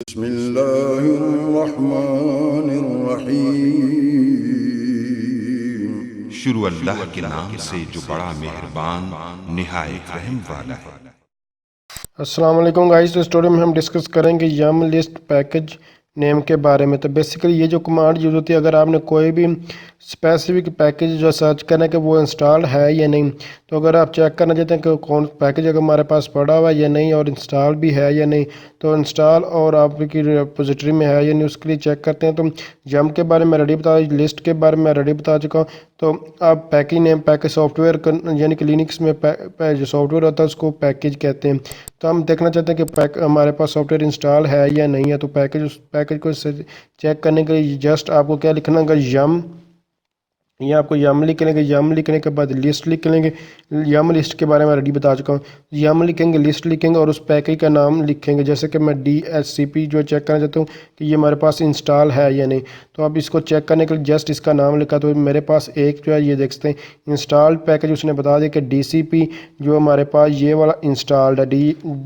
बिस्मिल्लाहिर्रहमानिर्रहीम। शुरू अल्लाह के नाम से जो बड़ा मेहरबान निहायत रहम वाला है। अस्सलाम वालेकुम गाइस। तो स्टोरी में हम डिस्कस करेंगे यम लिस्ट पैकेज नेम के बारे में। तो बेसिकली ये जो कमांड यूज़ होती है, अगर आपने कोई भी स्पेसिफिक पैकेज जो सर्च करना है कि वो इंस्टॉल है या नहीं, तो अगर आप चेक करना चाहते हैं कि कौन पैकेज अगर हमारे पास पड़ा हुआ है या नहीं और इंस्टॉल भी है या नहीं, तो इंस्टॉल और आपकी रिपोजिटरी में है या नहीं उसके लिए चेक करते हैं। तो यम के बारे में रेडी बता, लिस्ट के बारे में रेडी बता चुका हूँ। तो आप पैकेज नेम पैकेज सॉफ्टवेयर यानी कि लिनक्स में जो सॉफ्टवेयर होता है उसको पैकेज कहते हैं। तो हम देखना चाहते हैं कि हमारे पास सॉफ्टवेयर इंस्टॉल है या नहीं है। तो उस पैकेज को चेक करने के लिए जस्ट आपको क्या लिखना होगा, यम। ये आपको यम लिख लेंगे, यम लिखने के बाद लिस्ट लिख लेंगे। यम लिस्ट के बारे में रेडी बता चुका हूँ। यम लिखेंगे, लिस्ट लिखेंगे और उस पैकेज का नाम लिखेंगे। जैसे कि मैं DHCP जो चेक करना चाहता हूँ कि ये हमारे पास इंस्टॉल है या नहीं। तो अब इसको चेक करने के लिए जस्ट इसका नाम लिखा, तो मेरे पास एक जो है ये देख सकते हैं इंस्टॉल्ड पैकेज उसने बता दिया कि DCP जो हमारे पास ये वाला इंस्टॉल्ड है,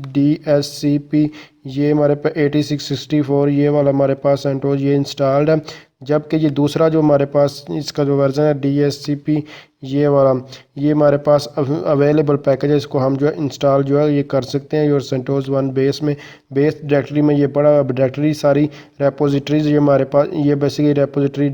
DHCP ये हमारे पास 8664 ये वाला हमारे पास सेंटोस ये इंस्टॉल्ड है। जबकि ये दूसरा जो हमारे पास इसका जो वर्जन है DHCP ये वाला, ये हमारे पास अवेलेबल पैकेज है। इसको हम जो है इंस्टॉल जो है ये कर सकते हैं। और सेंटोस 1 बेस में बेस डायरेक्टरी में ये पड़ा डायरेक्टरी सारी रेपोजिटरीज ये हमारे पास, ये बेसिकली रेपोजिटरी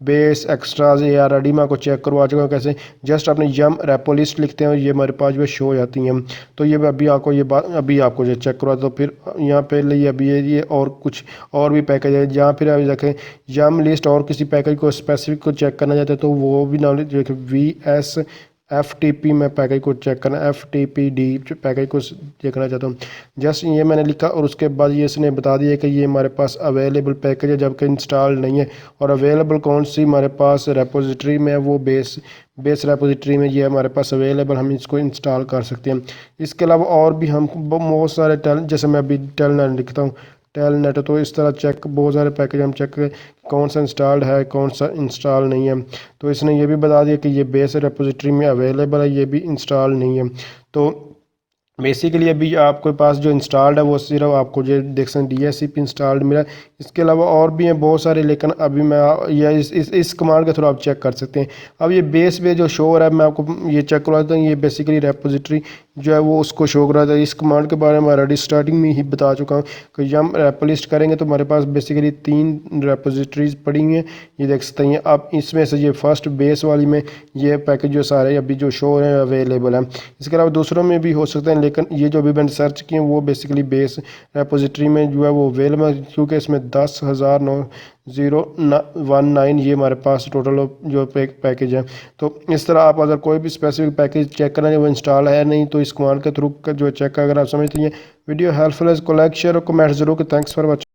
बेस एक्स्ट्राज ये ऑलरेडी मैं आपको चेक करवा चुका हूँ कैसे। जस्ट अपने यम रेपो लिस्ट लिखते हैं और ये हमारे पास जो है शो हो जाती हैं। तो ये अभी आपको ये बात अभी आपको जो चेक करवा, तो फिर यहाँ पे लिए अभी ये और कुछ और भी पैकेज है जहाँ फिर अभी देखें यम लिस्ट और किसी पैकेज को स्पेसिफिक को चेक करना चाहते हैं तो वो भी नाम देखें VSFTP में पैकेज को चेक करना, FTPD पैकेज को देखना चाहता हूँ। जस्ट ये मैंने लिखा और उसके बाद ये इसने बता दिया कि ये हमारे पास अवेलेबल पैकेज है जबकि इंस्टॉल नहीं है। और अवेलेबल कौन सी हमारे पास रेपोजिटरी में है, वो बेस रेपोजिटरी में ये हमारे पास अवेलेबल, हम इसको इंस्टॉल कर सकते हैं। इसके अलावा और भी हम बहुत सारे जैसे मैं अभी टेलनेट लिखता हूँ टेलनेट, तो इस तरह चेक बहुत सारे पैकेज हम चेक करें कौन सा इंस्टॉल्ड है कौन सा इंस्टॉल नहीं है। तो इसने ये भी बता दिया कि ये बेस रेपोजिटरी में अवेलेबल है, ये भी इंस्टॉल नहीं है। तो बेसिकली अभी आपके पास जो इंस्टॉल्ड है वो सिर्फ आपको जो देख सकते हैं DHCP इंस्टॉल्ड मिला। इसके अलावा और भी हैं बहुत सारे, लेकिन अभी मैं या इस कमांड के थ्रू आप चेक कर सकते हैं। अब ये बेस पे जो शो हो रहा है मैं आपको ये चेक करवा देता हूँ। ये बेसिकली रेपोजिटरी जो है वो उसको शो करा था। इस कमांड के बारे में ऑलरेडी स्टार्टिंग में ही बता चुका हूँ कि यम रेपो लिस्ट करेंगे तो हमारे पास बेसिकली 3 रेपोजिटरीज पड़ी हुई हैं, ये देख सकते हैं। अब इसमें से ये फर्स्ट बेस वाली में ये पैकेज जो सारे अभी जो शो हो रहे हैं अवेलेबल है। इसके अलावा दूसरों में भी हो सकते हैं, लेकिन ये जो अभी मैंने सर्च किए वो बेसिकली बेस रेपोजिटरी में जो है वो अवेलेबल है, क्योंकि इसमें 10,019 ये हमारे पास टोटल जो पैकेज है। तो इस तरह आप अगर कोई भी स्पेसिफिक पैकेज चेक करना है वो इंस्टॉल है नहीं, तो इस कमांड के थ्रू जो चेक अगर आप समझते हैं वीडियो हेल्पफुल है, इसको लाइक शेयर और कमेंट जरूर। Thanks for watching.